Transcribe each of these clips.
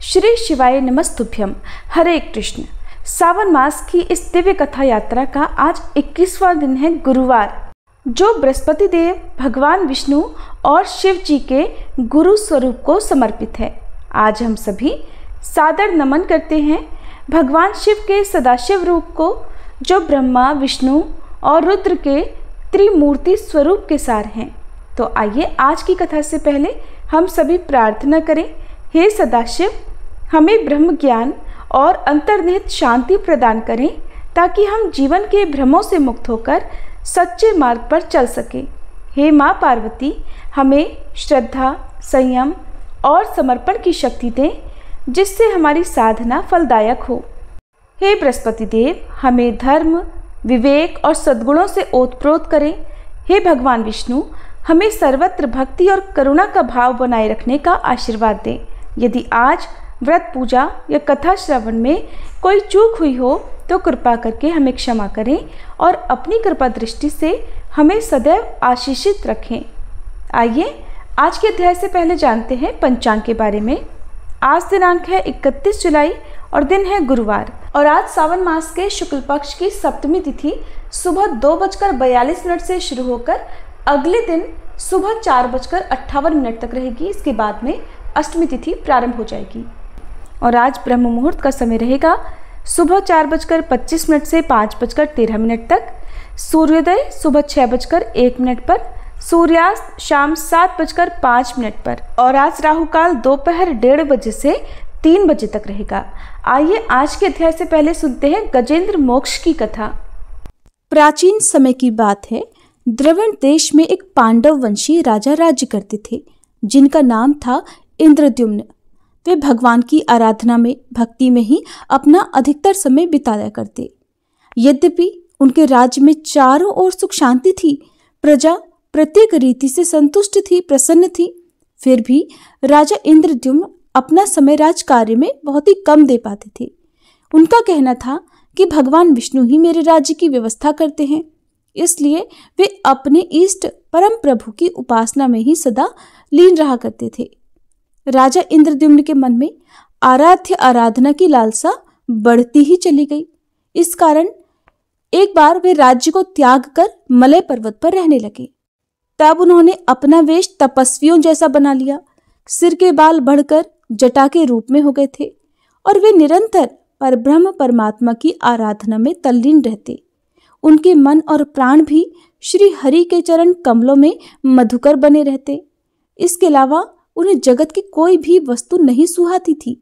श्री शिवाय नमस्तुभ्यम। हरे कृष्ण। सावन मास की इस दिव्य कथा यात्रा का आज 21वां दिन है, गुरुवार, जो बृहस्पति देव, भगवान विष्णु और शिव जी के गुरु स्वरूप को समर्पित है। आज हम सभी सादर नमन करते हैं भगवान शिव के सदाशिव रूप को, जो ब्रह्मा, विष्णु और रुद्र के त्रिमूर्ति स्वरूप के सार हैं। तो आइए आज की कथा से पहले हम सभी प्रार्थना करें। हे सदाशिव, हमें ब्रह्म ज्ञान और अंतर्निहित शांति प्रदान करें, ताकि हम जीवन के भ्रमों से मुक्त होकर सच्चे मार्ग पर चल सकें। हे माँ पार्वती, हमें श्रद्धा, संयम और समर्पण की शक्ति दें, जिससे हमारी साधना फलदायक हो। हे बृहस्पति देव, हमें धर्म, विवेक और सद्गुणों से ओतप्रोत करें। हे भगवान विष्णु, हमें सर्वत्र भक्ति और करुणा का भाव बनाए रखने का आशीर्वाद दें। यदि आज व्रत, पूजा या कथा श्रवण में कोई चूक हुई हो तो कृपा करके हमें क्षमा करें और अपनी कृपा दृष्टि से हमें सदैव आशीषित रखें। आइए आज के अध्याय से पहले जानते हैं पंचांग के बारे में। आज दिनांक है 31 जुलाई और दिन है गुरुवार, और आज सावन मास के शुक्ल पक्ष की सप्तमी तिथि सुबह 2:42 से शुरू होकर अगले दिन सुबह 4:58 तक रहेगी। इसके बाद में अष्टमी तिथि प्रारंभ हो जाएगी। और आज ब्रह्म मुहूर्त का समय रहेगा सुबह 4:25 से 5:13 तक। सूर्योदय सुबह 6:01 पर, सूर्यास्त शाम 7:05 पर, और आज राहु काल दोपहर 1:30 बजे से 3 बजे तक रहेगा। आइए आज के अध्याय से पहले सुनते हैं गजेंद्र मोक्ष की कथा। प्राचीन समय की बात है। द्रविड़ देश में एक पांडव वंशी राजा राज्य करते थे, जिनका नाम था इंद्रद्युम्न। वे भगवान की आराधना में, भक्ति में ही अपना अधिकतर समय बिताया करते। यद्यपि उनके राज्य में चारों ओर सुख शांति थी, प्रजा प्रत्येक रीति से संतुष्ट थी, प्रसन्न थी, फिर भी राजा इंद्रद्युम्न अपना समय राज कार्य में बहुत ही कम दे पाते थे। उनका कहना था कि भगवान विष्णु ही मेरे राज्य की व्यवस्था करते हैं, इसलिए वे अपने इष्ट परम प्रभु की उपासना में ही सदा लीन रहा करते थे। राजा इंद्रद्युम्न के मन में आराध्य आराधना की लालसा बढ़ती ही चली गई। इस कारण एक बार वे राज्य को त्याग कर मलय पर्वत पर रहने लगे। तब उन्होंने अपना वेश तपस्वियों जैसा बना लिया। सिर के बाल बढ़कर जटा के रूप में हो गए थे, और वे निरंतर परब्रह्म परमात्मा की आराधना में तल्लीन रहते। उनके मन और प्राण भी श्री हरि के चरण कमलों में मधुकर बने रहते। इसके अलावा उन्हें जगत की कोई भी वस्तु नहीं सुहाती थी।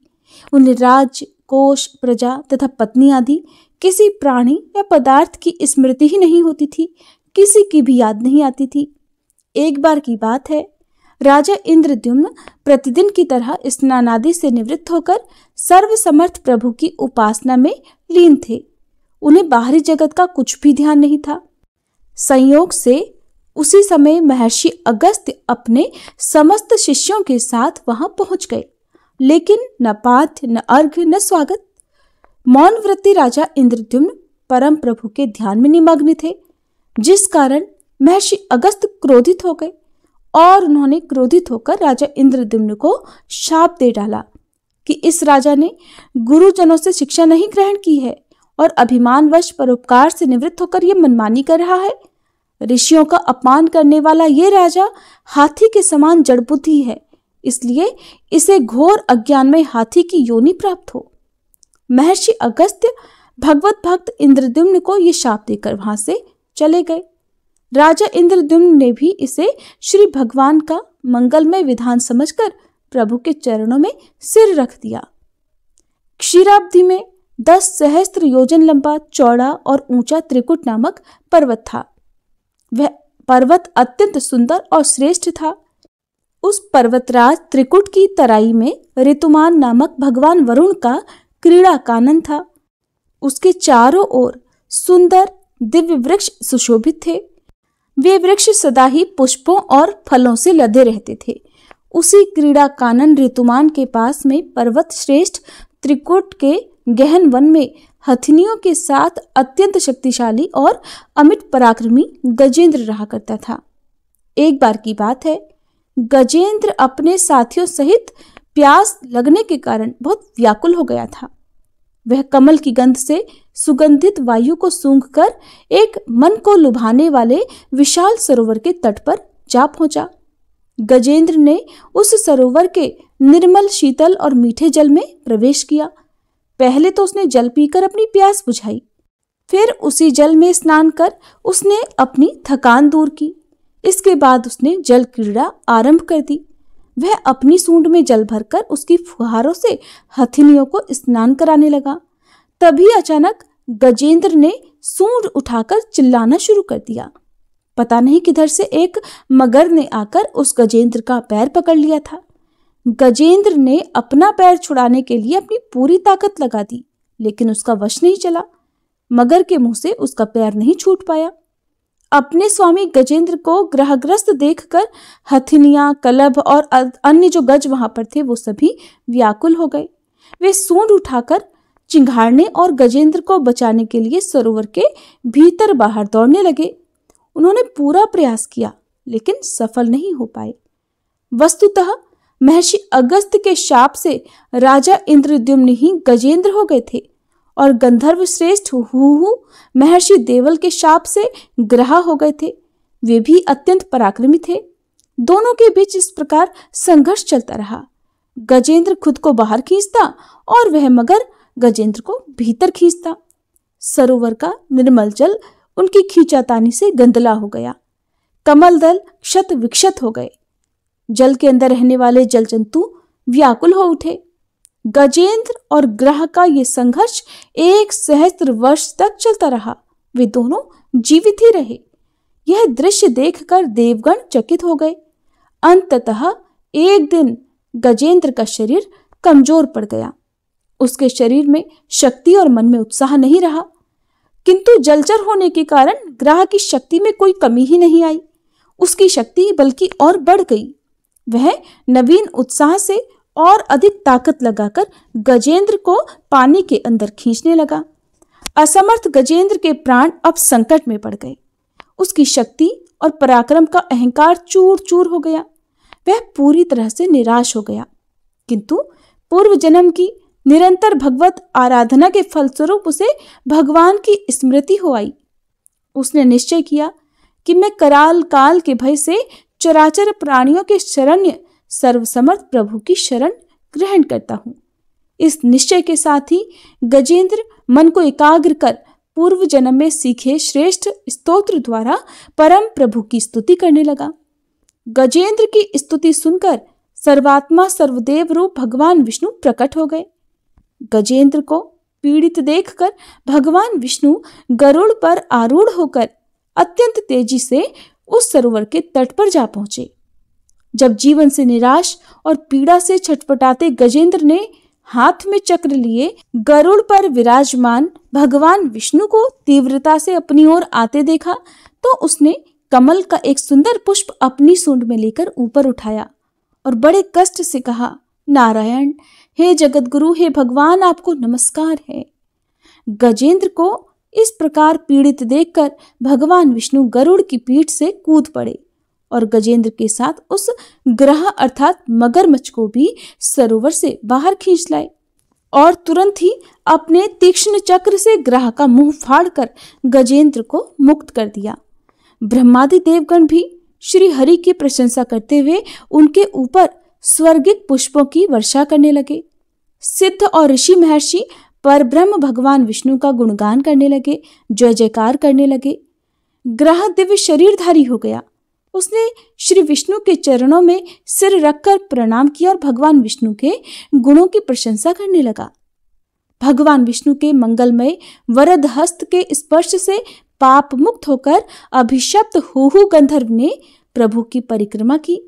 उन्हें राज, कोष, प्रजा तथा पत्नी आदि किसी प्राणी या पदार्थ की स्मृति ही नहीं होती थी, किसी की भी याद नहीं आती थी। एक बार की बात है, राजा इंद्रद्युम्न प्रतिदिन की तरह स्नानादि से निवृत्त होकर सर्वसमर्थ प्रभु की उपासना में लीन थे। उन्हें बाहरी जगत का कुछ भी ध्यान नहीं था। संयोग से उसी समय महर्षि अगस्त्य अपने समस्त शिष्यों के साथ वहां पहुंच गए, लेकिन न पाथ्य, न अर्घ्य, न स्वागत। मौन व्रती राजा इंद्रद्युम्न परम प्रभु के ध्यान में निमग्न थे, जिस कारण महर्षि अगस्त्य क्रोधित हो गए, और उन्होंने क्रोधित होकर राजा इंद्रद्युम्न को शाप दे डाला कि इस राजा ने गुरुजनों से शिक्षा नहीं ग्रहण की है और अभिमानवश परोपकार से निवृत्त होकर यह मनमानी कर रहा है। ऋषियों का अपमान करने वाला ये राजा हाथी के समान जड़बुद्धि है, इसलिए इसे घोर अज्ञान में हाथी की योनि प्राप्त हो। महर्षि अगस्त्य भगवत भक्त इंद्रद्युम्न को ये शाप देकर वहां से चले गए। राजा इंद्रद्युम्न ने भी इसे श्री भगवान का मंगलमय विधान समझकर प्रभु के चरणों में सिर रख दिया। क्षीराब्दी में 10 सहस्त्र योजन लंबा, चौड़ा और ऊंचा त्रिकुट नामक पर्वत था। वह पर्वत अत्यंत सुंदर और श्रेष्ठ था। उस पर्वतराज त्रिकुट की तराई में ऋतुमान नामक भगवान वरुण का क्रीड़ा कानन था। उसके चारों ओर सुंदर दिव्य वृक्ष सुशोभित थे। वे वृक्ष सदा ही पुष्पों और फलों से लदे रहते थे। उसी क्रीड़ा कानन ऋतुमान के पास में पर्वत श्रेष्ठ त्रिकुट के गहन वन में हथिनियों के साथ अत्यंत शक्तिशाली और अमिट पराक्रमी गजेंद्र रहा करता था। एक बार की बात है, गजेंद्र अपने साथियों सहित प्यास लगने के कारण बहुत व्याकुल हो गया था। वह कमल की गंध से सुगंधित वायु को सूंघकर एक मन को लुभाने वाले विशाल सरोवर के तट पर जा पहुंचा। गजेंद्र ने उस सरोवर के निर्मल, शीतल और मीठे जल में प्रवेश किया। पहले तो उसने जल पीकर अपनी प्यास बुझाई, फिर उसी जल में स्नान कर उसने अपनी थकान दूर की। इसके बाद उसने जल क्रीड़ा आरंभ कर दी। वह अपनी सूंड में जल भरकर उसकी फुहारों से हथिनियों को स्नान कराने लगा। तभी अचानक गजेंद्र ने सूंड उठाकर चिल्लाना शुरू कर दिया। पता नहीं किधर से एक मगर ने आकर उस गजेंद्र का पैर पकड़ लिया था। गजेंद्र ने अपना पैर छुड़ाने के लिए अपनी पूरी ताकत लगा दी, लेकिन उसका वश नहीं चला। मगर के मुंह से उसका पैर नहीं छूट पाया। अपने स्वामी गजेंद्र को ग्रहग्रस्त देखकर हथिनियां, कलभ और अन्य जो गज वहां पर थे वो सभी व्याकुल हो गए। वे सूंड उठाकर चिंघाड़ने और गजेंद्र को बचाने के लिए सरोवर के भीतर बाहर दौड़ने लगे। उन्होंने पूरा प्रयास किया, लेकिन सफल नहीं हो पाए। वस्तुतः महर्षि अगस्त के शाप से राजा इंद्रद्युम्न ही गजेंद्र हो गए थे और गंधर्व श्रेष्ठ हुहु महर्षि देवल के शाप से ग्रह हो गए थे। वे भी अत्यंत पराक्रमी थे। दोनों के बीच इस प्रकार संघर्ष चलता रहा। गजेंद्र खुद को बाहर खींचता और वह मगर गजेंद्र को भीतर खींचता। सरोवर का निर्मल जल उनकी खींचातानी से गंदला हो गया। कमल दल क्षत विक्षत हो गए। जल के अंदर रहने वाले जल जंतु व्याकुल हो उठे। गजेंद्र और ग्रह का ये संघर्ष 1 सहस्त्र वर्ष तक चलता रहा। वे दोनों जीवित ही रहे। यह दृश्य देखकर देवगण चकित हो गए। अंततः एक दिन गजेंद्र का शरीर कमजोर पड़ गया। उसके शरीर में शक्ति और मन में उत्साह नहीं रहा, किंतु जलचर होने के कारण ग्रह की शक्ति में कोई कमी ही नहीं आई। उसकी शक्ति बल्कि और बढ़ गई। वह नवीन उत्साह से और अधिक ताकत लगाकर गजेंद्र को पानी के अंदर खींचने लगा। असमर्थ गजेंद्र के प्राण अब संकट में पड़ गए। उसकी शक्ति और पराक्रम का अहंकार चूर चूर हो गया। वह पूरी तरह से निराश हो गया, किंतु पूर्व जन्म की निरंतर भगवत आराधना के फलस्वरूप उसे भगवान की स्मृति हो आई। उसने निश्चय किया कि मैं कराल काल के भय से चराचर प्राणियों के शरण्य सर्वसमर्थ प्रभु की शरण ग्रहण करता हूँ। इस निश्चय के साथ ही गजेंद्र मन को एकाग्र कर पूर्व जन्म में सीखे श्रेष्ठ स्तोत्र द्वारा परम प्रभु की स्तुति करने लगा। गजेंद्र की स्तुति सुनकर सर्वात्मा सर्वदेव रूप भगवान विष्णु प्रकट हो गए। गजेंद्र को पीड़ित देखकर भगवान विष्णु गरुड़ पर आरूढ़ होकर अत्यंत तेजी से उस सरोवर के तट पर जा पहुंचे। जब जीवन से निराश और पीड़ा से छटपटाते गजेंद्र ने हाथ में चक्र लिए गरुड़ पर विराजमान भगवान विष्णु को तीव्रता से अपनी ओर आते देखा, तो उसने कमल का एक सुंदर पुष्प अपनी सूंड में लेकर ऊपर उठाया और बड़े कष्ट से कहा, नारायण, हे जगत गुरु, हे भगवान, आपको नमस्कार है। गजेंद्र को इस प्रकार पीड़ित देखकर भगवान विष्णु गरुड़ की पीठ से कूद पड़े और गजेंद्र के साथ उस ग्रह अर्थात मगरमच्छ को भी सरोवर से बाहर खींच लाए और तुरंत ही अपने तीक्ष्ण चक्र से ग्रह का मुंह फाड़कर गजेंद्र को मुक्त कर दिया। ब्रह्मादि देवगण भी श्री हरि की प्रशंसा करते हुए उनके ऊपर स्वर्गिक पुष्पों की वर्षा करने लगे। सिद्ध और ऋषि महर्षि परब्रह्म भगवान विष्णु का गुणगान करने लगे, जय जयकार करने लगे। ग्रह दिव्य शरीरधारी हो गया। उसने श्री विष्णु के चरणों में सिर रखकर प्रणाम किया और भगवान विष्णु के गुणों की प्रशंसा करने लगा। भगवान विष्णु के मंगलमय वरद हस्त के स्पर्श से पाप मुक्त होकर अभिशप्त हुहु गंधर्व ने प्रभु की परिक्रमा की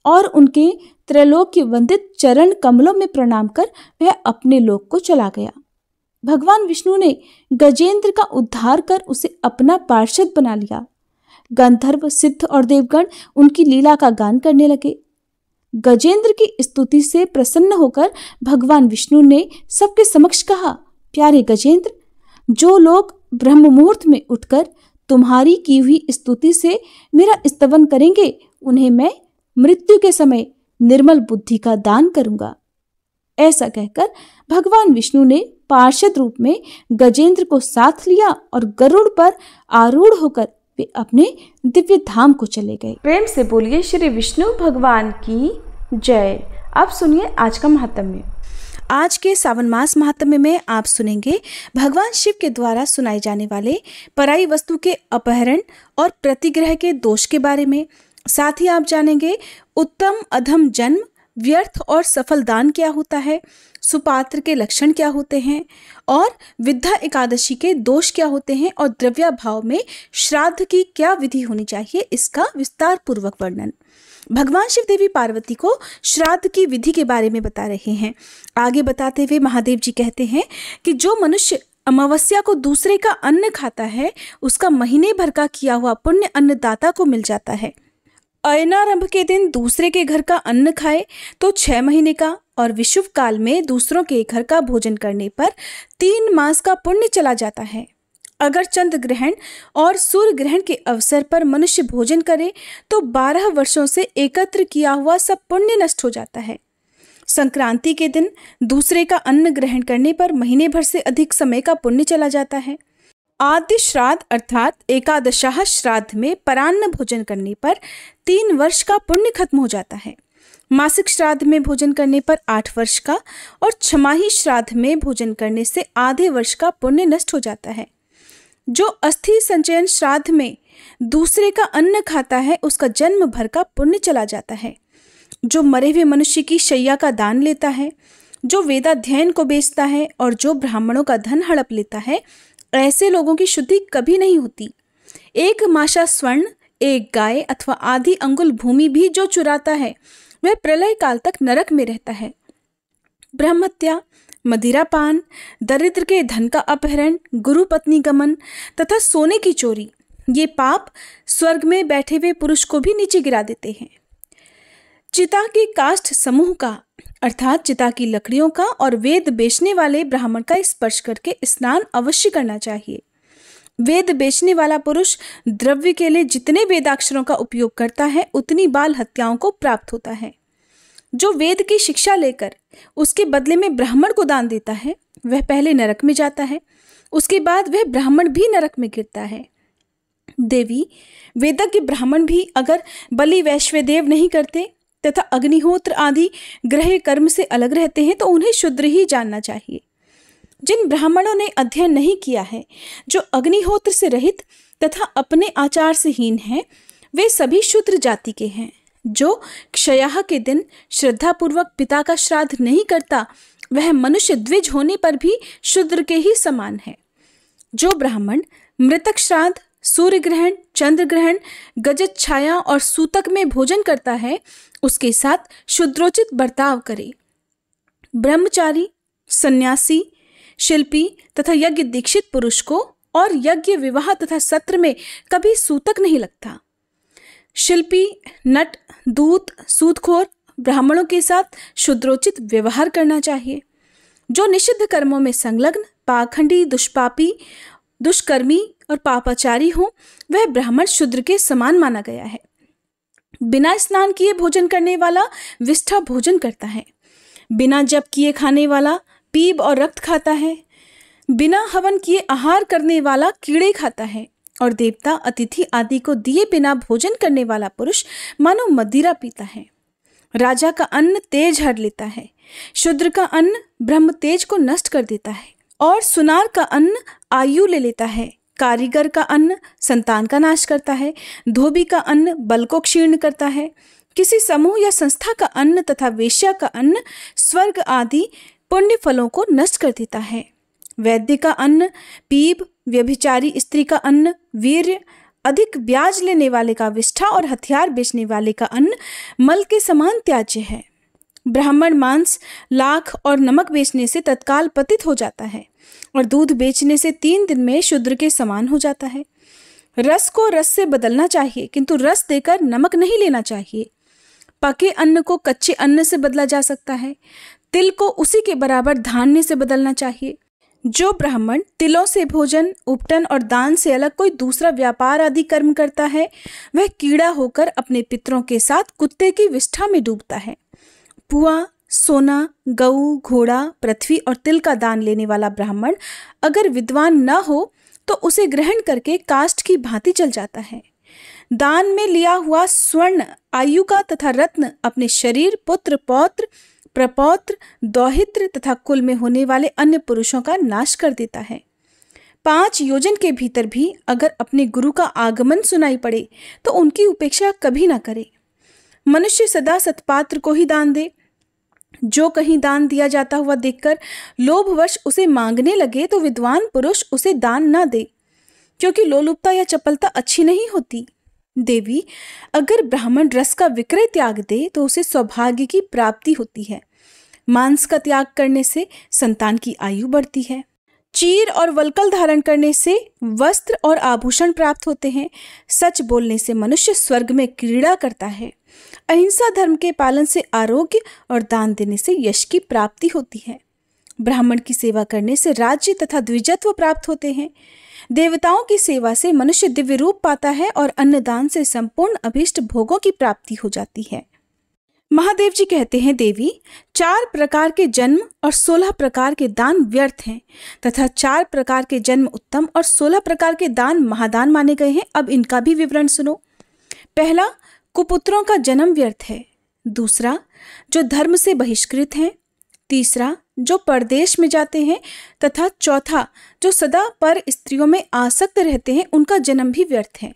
और उनके त्रैलोक्य वंदित चरण कमलों में प्रणाम कर वह अपने लोक को चला गया। भगवान विष्णु ने गजेंद्र का उद्धार कर उसे अपना पार्षद बना लिया। गंधर्व, सिद्ध और देवगण उनकी लीला का गान करने लगे। गजेंद्र की स्तुति से प्रसन्न होकर भगवान विष्णु ने सबके समक्ष कहा, प्यारे गजेंद्र, जो लोग ब्रह्म मुहूर्त में उठकर तुम्हारी की हुई स्तुति से मेरा स्तवन करेंगे, उन्हें मैं मृत्यु के समय निर्मल बुद्धि का दान करूंगा। ऐसा कहकर भगवान विष्णु ने पार्षद रूप में गजेंद्र को साथ लिया और गरुड़ पर आरूढ़ होकर वे अपने दिव्य धाम को चले गए। प्रेम से बोलिए श्री विष्णु भगवान की जय। अब सुनिए आज का महात्म्य। आज के सावन मास महात्म्य में आप सुनेंगे भगवान शिव के द्वारा सुनाए जाने वाले पराई वस्तु के अपहरण और प्रतिग्रह के दोष के बारे में। साथ ही आप जानेंगे उत्तम अधम जन्म, व्यर्थ और सफल दान क्या होता है, सुपात्र के लक्षण क्या होते हैं और विद्या एकादशी के दोष क्या होते हैं और द्रव्या भाव में श्राद्ध की क्या विधि होनी चाहिए, इसका विस्तार पूर्वक वर्णन। भगवान शिव देवी पार्वती को श्राद्ध की विधि के बारे में बता रहे हैं। आगे बताते हुए महादेव जी कहते हैं कि जो मनुष्य अमावस्या को दूसरे का अन्न खाता है उसका महीने भर का किया हुआ पुण्य अन्नदाता को मिल जाता है। अयनारंभ के दिन दूसरे के घर का अन्न खाए तो 6 महीने का और विषुव काल में दूसरों के घर का भोजन करने पर 3 मास का पुण्य चला जाता है। अगर चंद्र ग्रहण और सूर्य ग्रहण के अवसर पर मनुष्य भोजन करे तो 12 वर्षों से एकत्र किया हुआ सब पुण्य नष्ट हो जाता है। संक्रांति के दिन दूसरे का अन्न ग्रहण करने पर महीने भर से अधिक समय का पुण्य चला जाता है। आद्य श्राद्ध अर्थात एकादशाह श्राद्ध में परान्न भोजन करने पर 3 वर्ष का पुण्य खत्म हो जाता है। मासिक श्राद्ध में भोजन करने पर 8 वर्ष का और छमाही श्राद्ध में भोजन करने से आधे वर्ष का पुण्य नष्ट हो जाता है। जो अस्थि संचयन श्राद्ध में दूसरे का अन्न खाता है उसका जन्म भर का पुण्य चला जाता है। जो मरे हुए मनुष्य की शैया का दान लेता है, जो वेदाध्ययन को बेचता है और जो ब्राह्मणों का धन हड़प लेता है, ऐसे लोगों की शुद्धि कभी नहीं होती। 1 माशा स्वर्ण, 1 गाय अथवा आधी अंगुल भूमि भी जो चुराता है वह प्रलय काल तक नरक में रहता है। ब्रह्महत्या, मदिरापान, दरिद्र के धन का अपहरण, गुरु पत्नी गमन तथा सोने की चोरी, ये पाप स्वर्ग में बैठे हुए पुरुष को भी नीचे गिरा देते हैं। चिता के काष्ठ समूह का अर्थात चिता की लकड़ियों का और वेद बेचने वाले ब्राह्मण का स्पर्श करके स्नान अवश्य करना चाहिए। वेद बेचने वाला पुरुष द्रव्य के लिए जितने वेदाक्षरों का उपयोग करता है उतनी बाल हत्याओं को प्राप्त होता है। जो वेद की शिक्षा लेकर उसके बदले में ब्राह्मण को दान देता है वह पहले नरक में जाता है, उसके बाद वह ब्राह्मण भी नरक में गिरता है। देवी, वेदज्ञ ब्राह्मण भी अगर बलि वैश्वदेव नहीं करते तथा अग्निहोत्र आदि ग्रह कर्म से अलग रहते हैं तो उन्हें शूद्र ही जानना चाहिए। जिन ब्राह्मणों ने अध्ययन नहीं किया है, जो अग्निहोत्र से रहित तथा अपने आचार से हीन हैं, वे सभी शूद्र जाति के हैं। जो क्षयाह के दिन श्रद्धापूर्वक पिता का श्राद्ध नहीं करता वह मनुष्य द्विज होने पर भी शूद्र के ही समान है। जो ब्राह्मण मृतक श्राद्ध, सूर्य ग्रहण, चंद्र ग्रहण, गजत छाया और सूतक में भोजन करता है उसके साथ शूद्रोचित बर्ताव करे। ब्रह्मचारी, सन्यासी, शिल्पी तथा यज्ञ दीक्षित पुरुष को और यज्ञ, विवाह तथा सत्र में कभी सूतक नहीं लगता। शिल्पी, नट, दूत, सूदखोर ब्राह्मणों के साथ शूद्रोचित व्यवहार करना चाहिए। जो निषिद्ध कर्मों में संलग्न, पाखंडी, दुष्पापी, दुष्कर्मी और पापाचारी हो वह ब्राह्मण शूद्र के समान माना गया है। बिना स्नान किए भोजन करने वाला विष्ठा भोजन करता है। बिना जप किए खाने वाला पीप और रक्त खाता है। बिना हवन किए आहार करने वाला कीड़े खाता है और देवता, अतिथि आदि को दिए बिना भोजन करने वाला पुरुष मानो मदिरा पीता है। राजा का अन्न तेज हर लेता है, शूद्र का अन्न ब्रह्म तेज को नष्ट कर देता है और सुनार का अन्न आयु ले लेता है। कारीगर का अन्न संतान का नाश करता है, धोबी का अन्न बल को क्षीर्ण करता है। किसी समूह या संस्था का अन्न तथा वेश्या का अन्न स्वर्ग आदि पुण्य फलों को नष्ट कर देता है। वैद्य का अन्न पीप, व्यभिचारी स्त्री का अन्न वीर्य, अधिक ब्याज लेने वाले का विष्ठा और हथियार बेचने वाले का अन्न मल के समान त्याज्य है। ब्राह्मण मांस, लाख और नमक बेचने से तत्काल पतित हो जाता है और दूध बेचने से 3 दिन में शूद्र के समान हो जाता है। रस को रस से बदलना चाहिए किंतु रस देकर नमक नहीं लेना चाहिए। पके अन्न को कच्चे अन्न से बदला जा सकता है। तिल को उसी के बराबर धान्य से बदलना चाहिए। जो ब्राह्मण तिलों से भोजन, उपटन और दान से अलग कोई दूसरा व्यापार आदि कर्म करता है वह कीड़ा होकर अपने पितरों के साथ कुत्ते की विष्ठा में डूबता है। पुआ, सोना, गऊ, घोड़ा, पृथ्वी और तिल का दान लेने वाला ब्राह्मण अगर विद्वान न हो तो उसे ग्रहण करके काष्ठ की भांति जल जाता है। दान में लिया हुआ स्वर्ण, आयु का तथा रत्न अपने शरीर, पुत्र, पौत्र, प्रपौत्र, दौहित्र तथा कुल में होने वाले अन्य पुरुषों का नाश कर देता है। 5 योजन के भीतर भी अगर अपने गुरु का आगमन सुनाई पड़े तो उनकी उपेक्षा कभी ना करे। मनुष्य सदा सत्पात्र को ही दान दे। जो कहीं दान दिया जाता हुआ देखकर लोभवश उसे मांगने लगे तो विद्वान पुरुष उसे दान ना दे, क्योंकि लोलुपता या चपलता अच्छी नहीं होती। देवी, अगर ब्राह्मण रस का विक्रय त्याग दे तो उसे सौभाग्य की प्राप्ति होती है। मांस का त्याग करने से संतान की आयु बढ़ती है। चीर और वल्कल धारण करने से वस्त्र और आभूषण प्राप्त होते हैं। सच बोलने से मनुष्य स्वर्ग में क्रीड़ा करता है। अहिंसा धर्म के पालन से आरोग्य और दान देने से यश की प्राप्ति होती है। ब्राह्मण की सेवा करने से राज्य तथा द्विजत्व प्राप्त होते हैं। देवताओं की सेवा से मनुष्य दिव्य रूप पाता है और अन्नदान से संपूर्ण अभीष्ट भोगों की प्राप्ति हो जाती है। महादेव जी कहते हैं, देवी, 4 प्रकार के जन्म और 16 प्रकार के दान व्यर्थ हैं तथा 4 प्रकार के जन्म उत्तम और 16 प्रकार के दान महादान माने गए हैं। अब इनका भी विवरण सुनो। पहला, कुपुत्रों का जन्म व्यर्थ है। दूसरा, जो धर्म से बहिष्कृत हैं। तीसरा, जो परदेश में जाते हैं। तथा चौथा, जो सदा पर स्त्रियों में आसक्त रहते हैं, उनका जन्म भी व्यर्थ है।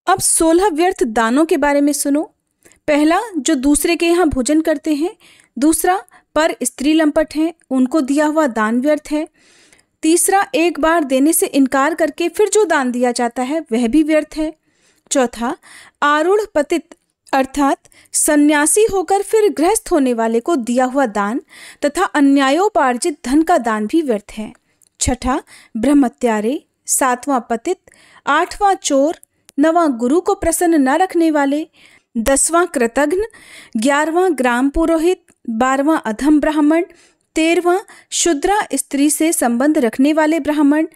अब 16 व्यर्थ दानों के बारे में सुनो। पहला, जो दूसरे के यहाँ भोजन करते हैं। दूसरा, पर स्त्री लंपट हैं, उनको दिया हुआ दान व्यर्थ है। तीसरा, एक बार देने से इनकार करके फिर जो दान दिया जाता है वह भी व्यर्थ है। चौथा, आरूढ़ पतित अर्थात सन्यासी होकर फिर गृहस्थ होने वाले को दिया हुआ दान तथा अन्यायोपार्जित धन का दान भी व्यर्थ है। छठा, ब्रह्मत्यारे। 7वां पतित। 8वां चोर। 9वां गुरु को प्रसन्न न रखने वाले। 10वां कृतघ्न। 11वां ग्राम पुरोहित। 12वां अधम ब्राह्मण। 13वां शुद्रा स्त्री से संबंध रखने वाले ब्राह्मण।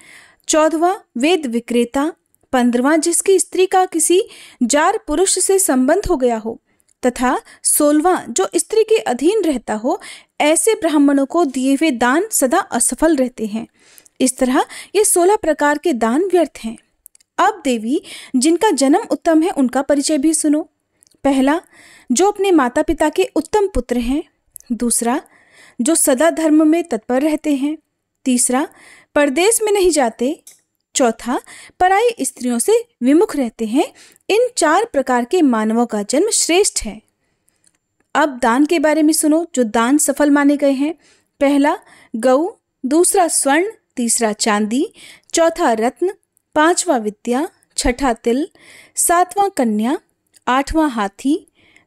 14वां वेद विक्रेता। 15वां जिसकी स्त्री का किसी जार पुरुष से संबंध हो गया हो। तथा 16वां जो स्त्री के अधीन रहता हो। ऐसे ब्राह्मणों को दिए हुए दान सदा असफल रहते हैं। इस तरह ये 16 प्रकार के दान व्यर्थ हैं। अब देवी, जिनका जन्म उत्तम है उनका परिचय भी सुनो। पहला, जो अपने माता पिता के उत्तम पुत्र हैं। दूसरा, जो सदा धर्म में तत्पर रहते हैं। तीसरा, परदेश में नहीं जाते। चौथा, पराई स्त्रियों से विमुख रहते हैं। इन 4 प्रकार के मानवों का जन्म श्रेष्ठ है। अब दान के बारे में सुनो जो दान सफल माने गए हैं। पहला, गऊ। दूसरा, स्वर्ण। तीसरा, चांदी। चौथा, रत्न। 5वां विद्या। 6ठा तिल। 7वां कन्या। 8वां हाथी।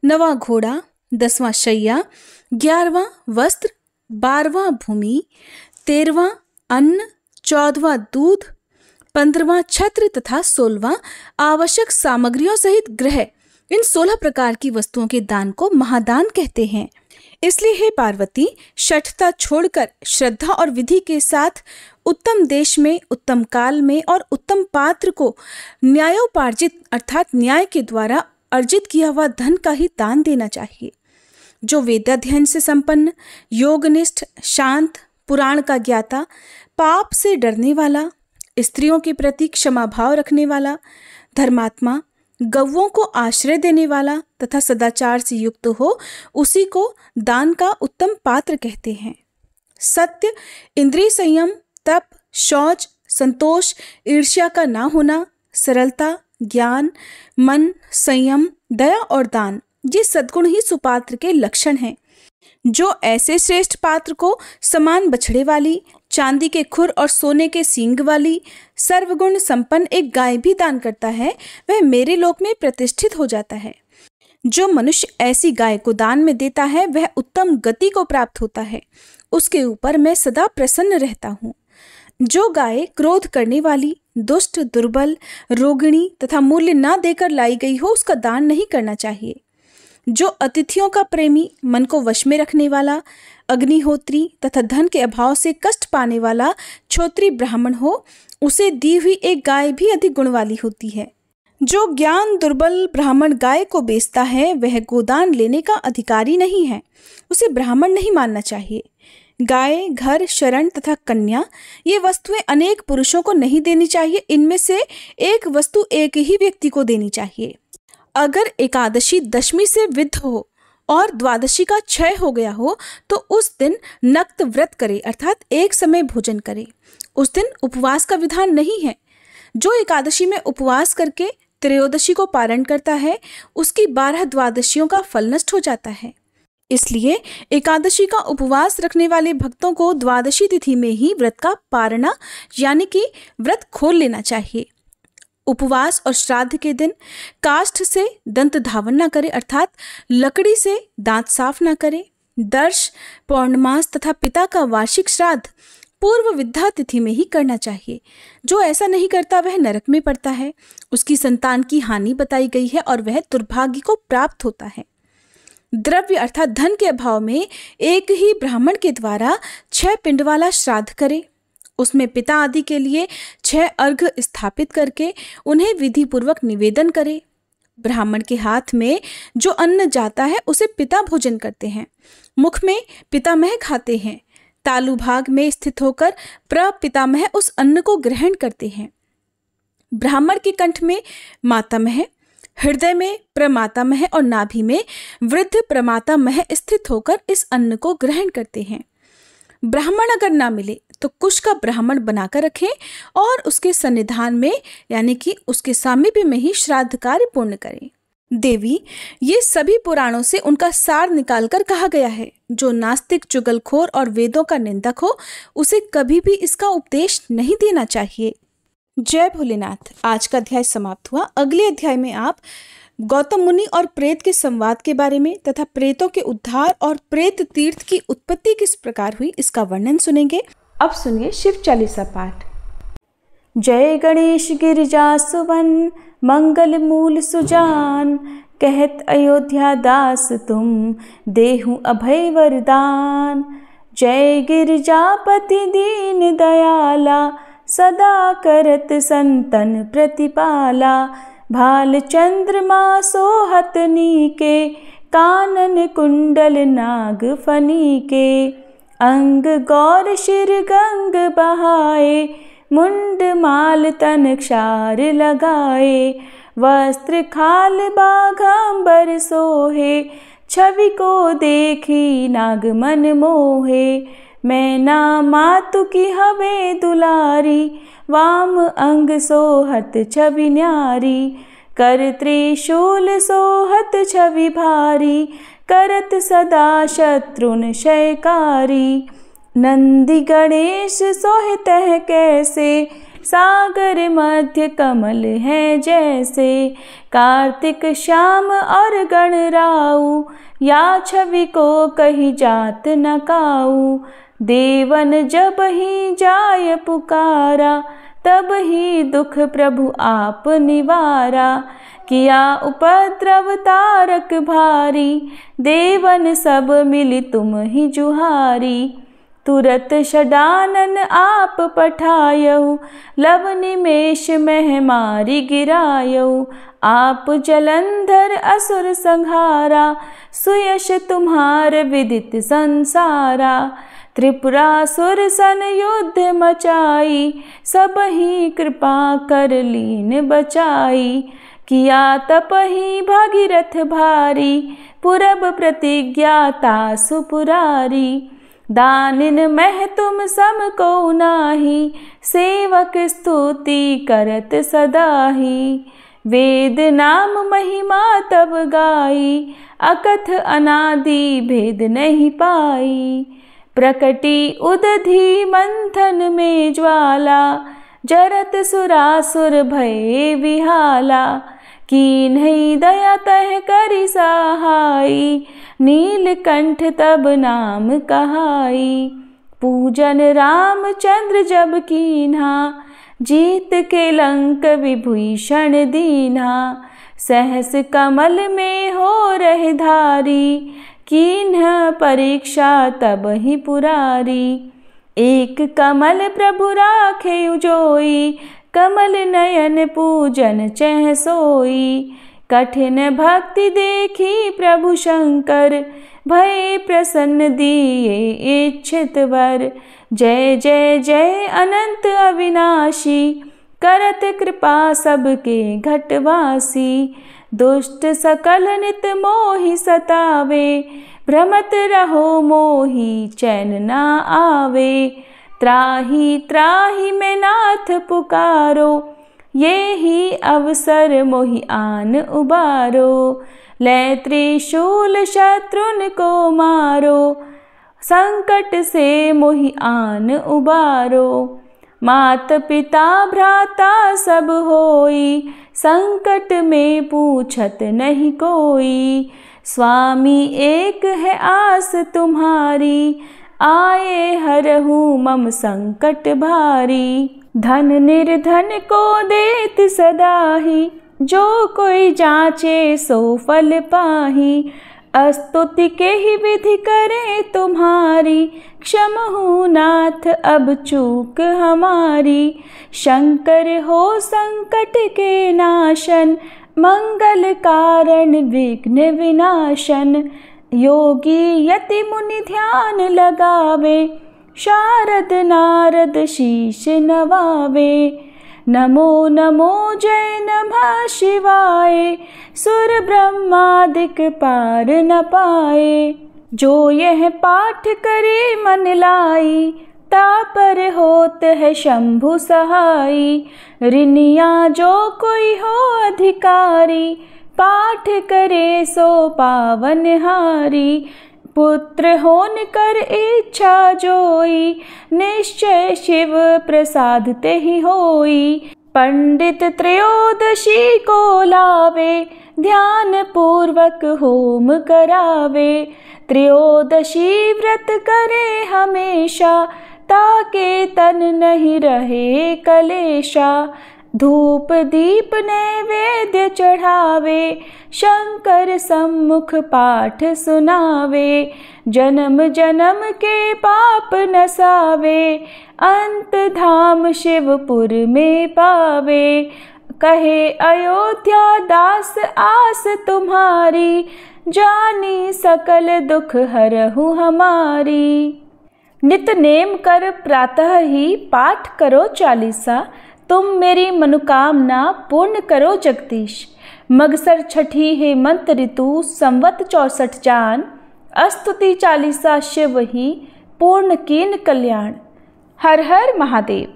9वां घोड़ा। 10वां शैया। 11वां वस्त्र। 12वां भूमि। 13वां अन्न। 14वां दूध। 15वां छत्र तथा 16वां आवश्यक सामग्रियों सहित ग्रह। इन 16 प्रकार की वस्तुओं के दान को महादान कहते हैं। इसलिए हे पार्वती, शठता छोड़कर श्रद्धा और विधि के साथ उत्तम देश में, उत्तम काल में और उत्तम पात्र को न्यायोपार्जित अर्थात न्याय के द्वारा अर्जित किया हुआ धन का ही दान देना चाहिए। जो वेदाध्ययन से संपन्न, योगनिष्ठ, शांत, पुराण का ज्ञाता, पाप से डरने वाला, स्त्रियों के प्रति क्षमा भाव रखने वाला, धर्मात्मा, गौओं को आश्रय देने वाला तथा सदाचार से युक्त हो, उसी को दान का उत्तम पात्र कहते हैं। सत्य, इंद्रिय संयम, तप, शौच, संतोष, ईर्ष्या का ना होना, सरलता, ज्ञान, मन, संयम, दया और दान, ये सद्गुण ही सुपात्र के लक्षण हैं। जो ऐसे श्रेष्ठ पात्र को समान बछड़े वाली, चांदी के खुर और सोने के सींग वाली, सर्वगुण संपन्न एक गाय भी दान करता है, वह मेरे लोक में प्रतिष्ठित हो जाता है। जो मनुष्य ऐसी गाय को दान में देता है वह उत्तम गति को प्राप्त होता है। उसके ऊपर मैं सदा प्रसन्न रहता हूँ। जो गाय क्रोध करने वाली, दुष्ट, दुर्बल, रोगिणी तथा मूल्य ना देकर लाई गई हो, उसका दान नहीं करना चाहिए। जो अतिथियों का प्रेमी, मन को वश में रखने वाला, अग्निहोत्री तथा धन के अभाव से कष्ट पाने वाला क्षोत्री ब्राह्मण हो, उसे दी हुई एक गाय भी अधिक गुण वाली होती है। जो ज्ञान दुर्बल ब्राह्मण गाय को बेचता है वह गोदान लेने का अधिकारी नहीं है, उसे ब्राह्मण नहीं मानना चाहिए। गाय, घर, शरण तथा कन्या ये वस्तुएं अनेक पुरुषों को नहीं देनी चाहिए, इनमें से एक वस्तु एक ही व्यक्ति को देनी चाहिए। अगर एकादशी दशमी से विद्ध हो और द्वादशी का क्षय हो गया हो तो उस दिन नक्त व्रत करे, अर्थात एक समय भोजन करे। उस दिन उपवास का विधान नहीं है। जो एकादशी में उपवास करके त्रयोदशी को पारण करता है उसकी 12 द्वादशियों का फल नष्ट हो जाता है। इसलिए एकादशी का उपवास रखने वाले भक्तों को द्वादशी तिथि में ही व्रत का पारणा यानी कि व्रत खोल लेना चाहिए। उपवास और श्राद्ध के दिन काष्ठ से दंत धावन न करे, अर्थात लकड़ी से दांत साफ न करे। दर्श, पौर्णमास तथा पिता का वार्षिक श्राद्ध पूर्व विद्या तिथि में ही करना चाहिए। जो ऐसा नहीं करता वह नरक में पड़ता है, उसकी संतान की हानि बताई गई है और वह दुर्भाग्य को प्राप्त होता है। द्रव्य अर्थात धन के अभाव में एक ही ब्राह्मण के द्वारा 6 पिंड वाला श्राद्ध करे। उसमें पिता आदि के लिए 6 अर्घ स्थापित करके उन्हें विधि पूर्वक निवेदन करे। ब्राह्मण के हाथ में जो अन्न जाता है उसे पिता भोजन करते हैं, मुख में पितामह खाते हैं, तालु भाग में स्थित होकर प्रपितामह उस अन्न को ग्रहण करते हैं। ब्राह्मण के कंठ में मातामह, हृदय में प्रमातामह और नाभि में वृद्ध प्रमातामह स्थित होकर इस अन्न को ग्रहण करते हैं। ब्राह्मण अगर ना मिले तो कुश का ब्राह्मण बनाकर रखें और उसके सन्निधान में यानी कि उसके सामीप्य में ही श्राद्ध कार्य पूर्ण करें। देवी, ये सभी पुराणों से उनका सार निकालकर कहा गया है। जो नास्तिक, चुगलखोर और वेदों का निंदक हो उसे कभी भी इसका उपदेश नहीं देना चाहिए। जय भोलेनाथ। आज का अध्याय समाप्त हुआ। अगले अध्याय में आप गौतम मुनि और प्रेत के संवाद के बारे में तथा प्रेतों के उद्धार और प्रेत तीर्थ की उत्पत्ति किस प्रकार हुई इसका वर्णन सुनेंगे। अब सुनिए शिव चालीसा पाठ। जय गणेश गिरिजा सुवन मंगल मूल सुजान, कहत अयोध्या दास तुम देहु अभय वरदान। जय गिरिजापति दीन दयाला, सदा करत संतन प्रतिपाला। भाल चंद्रमा सोहत नीके, कानन कुंडल नाग फनीके। अंग गौर शिर गंग बहाए, मुंड माल तन क्षार लगाए। वस्त्र खाल बाघांबर सोहे, छवि को देखी नाग मन मोहे। मैना मातु की हवे दुलारी, वाम अंग सोहत छवि न्यारी। कर त्रिशूल सोहत छवि भारी, करत सदा शत्रुन क्षयकारी। नंदी गणेश सोहित है कैसे, सागर मध्य कमल है जैसे। कार्तिक श्याम और गणराऊ, या छवि को कही जात न काऊ। देवन जब ही जाय पुकारा, तब ही दुख प्रभु आप निवारा। किया उपद्रव तारक भारी, देवन सब मिली तुम ही जुहारी। तुरत षडानन आप पठायऊ, लव निमेष मह मारी गिरायऊ। आप जलंधर असुर संहारा, सुयश तुम्हार विदित संसारा। त्रिपुरासुर सन युद्ध मचाई, सब ही कृपा कर लीन बचाई। किया तप ही भागीरथ भारी, पुरब प्रतिज्ञा तासु पुरारी। दानिन मह तुम सम को नाही, सेवक स्तुति करत सदाही। वेद नाम महिमा तब गाई, अकथ अनादि भेद नहीं पाई। प्रकटी उदधि मंथन में ज्वाला, जरत सुरासुर भये विहाला। कीन्ही दया तह करि सहाई, नीलकंठ तब नाम कहाई। पूजन रामचंद्र जब कीन्हा, जीत के लंक विभीषण दीन्हा। सहस कमल में हो रहे धारी, कीन्ह परीक्षा तब ही पुरारी। एक कमल प्रभु राखे जोई, कमल नयन पूजन चह सोई। कठिन भक्ति देखी प्रभु शंकर, भय प्रसन्न दिए इच्छित वर। जय जय जय अनंत अविनाशी, करत कृपा सबके घटवासी। दुष्ट सकल नित मोहि सतावे, भ्रमत रहो मोहि चैन ना आवे। त्राहि त्राहि मैं नाथ पुकारो, ये ही अवसर मोहि आन उबारो। लै त्रिशूल शत्रुन को मारो, संकट से मोहि आन उबारो। मात पिता भ्राता सब होई, संकट में पूछत नहीं कोई। स्वामी एक है आस तुम्हारी, आए हरहु मम संकट भारी। धन निर्धन को देत सदाही, जो कोई जाचे सो फल पाही। स्तुति के ही विधि करे तुम्हारी, क्षमहु नाथ अब चूक हमारी। शंकर हो संकट के नाशन, मंगल कारण विघ्न विनाशन। योगी यति मुनि ध्यान लगावे, शारद नारद शीश नवावे। नमो नमो जय नमः शिवाय, सुर ब्रह्मादिक पार न पाए। जो यह पाठ करे मन लाई, तापर होत है शंभु सहाई। ऋनिया जो कोई हो अधिकारी, पाठ करे सो पावन हारी। पुत्र होन कर इच्छा जोई, निश्चय शिव प्रसाद ते ही होई। पंडित त्रयोदशी को लावे, ध्यान पूर्वक होम करावे। त्रयोदशी व्रत करे हमेशा, ताके तन नहीं रहे कलेशा। धूप दीप नैवेद्य चढ़ावे, शंकर सम्मुख पाठ सुनावे। जन्म जन्म के पाप नसावे, अंत धाम शिवपुर में पावे। कहे अयोध्या दास आस तुम्हारी, जानी सकल दुख हरहु हमारी। नित नेम कर प्रातः ही पाठ करो चालीसा, तुम मेरी मनोकामना पूर्ण करो जगदीश। मगसर छठी हेमंत ऋतु संवत 64 जान, स्तुति चालीसा शिव ही पूर्ण कीन कल्याण। हर हर महादेव।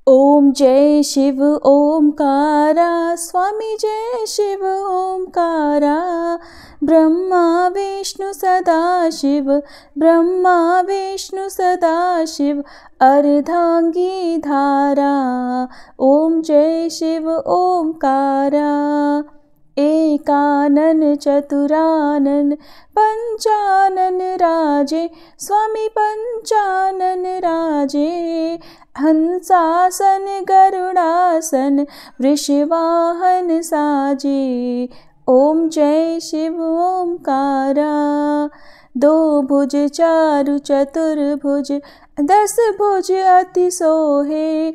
ओम जय शिव ओमकारा, स्वामी जय शिव ओमकारा। ब्रह्मा विष्णु सदा शिव, ब्रह्मा विष्णु सदा शिव, अर्धांगी धारा। ओम जय शिव ओमकारा। एकानन चतुरानन पंचानन राजे, स्वामी पंचानन राजे। हंसासन गरुड़ासन, वृषवाहन साजे। ओम जय शिव ओमकारा। दो भुज चारु चतुर्भुज, 10 भुज अति सोहे,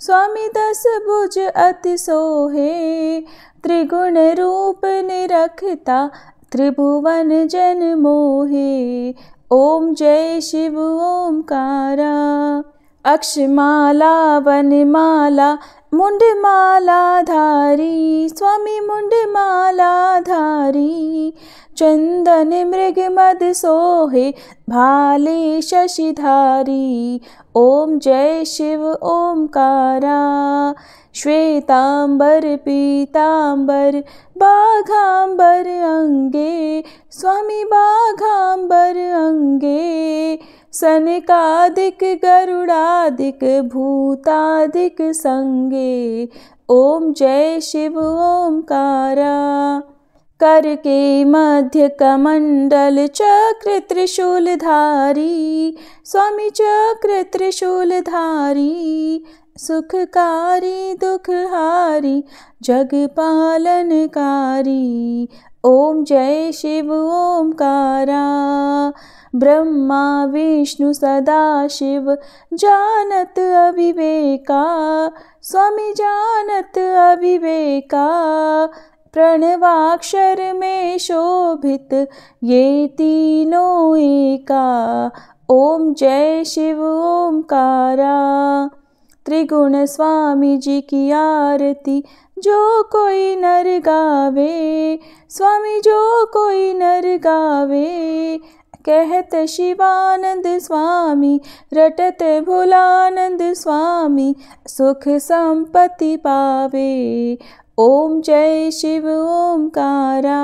स्वामी 10 भुज अति सोहे। त्रिगुण रूप निरखता, त्रिभुवन जन मोहे। ओम जय शिव ओमकारा। अक्षमाला वनमाला, मुंडमाला धारी, स्वामी मुंडमाला धारी। चंदन मृग मद सोहे, भाले शशिधारी। ओम जय शिव ओमकारा। श्वेतांबर पीतांबर, बाघांबर अंगे, स्वामी बाघांबर अंगे। सनकादिक गरुड़ादिक, भूतादिक संगे। ओम जय शिव ओमकारा। कर के मध्य कमंडल, चक्र त्रिशूलधारी, स्वामी चक्र त्रिशूलधारी। सुखकारी दुखहारी, जग पालनकारी। ओम जय शिव ओमकारा। ब्रह्मा विष्णु सदा शिव जानत अविवेका, स्वामी जानत अविवेका। प्रणवाक्षर में शोभित ये तीनों एका, ओम जय शिव ओमकारा। त्रिगुण स्वामी जी की आरती जो कोई नर गावे, स्वामी जो कोई नर गावे। कहत शिवानंद स्वामी रटत भोलानंद स्वामी, सुख संपत्ति पावे। ओम जय शिव ओमकारा,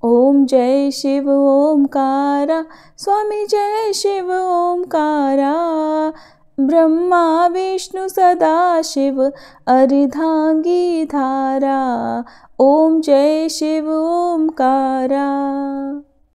ओम जय शिव ओमकारा। स्वामी जय शिव ओमकारा। ब्रह्मा विष्णु सदा शिव अर्धांगी धारा, ओम जय शिव ओमकारा।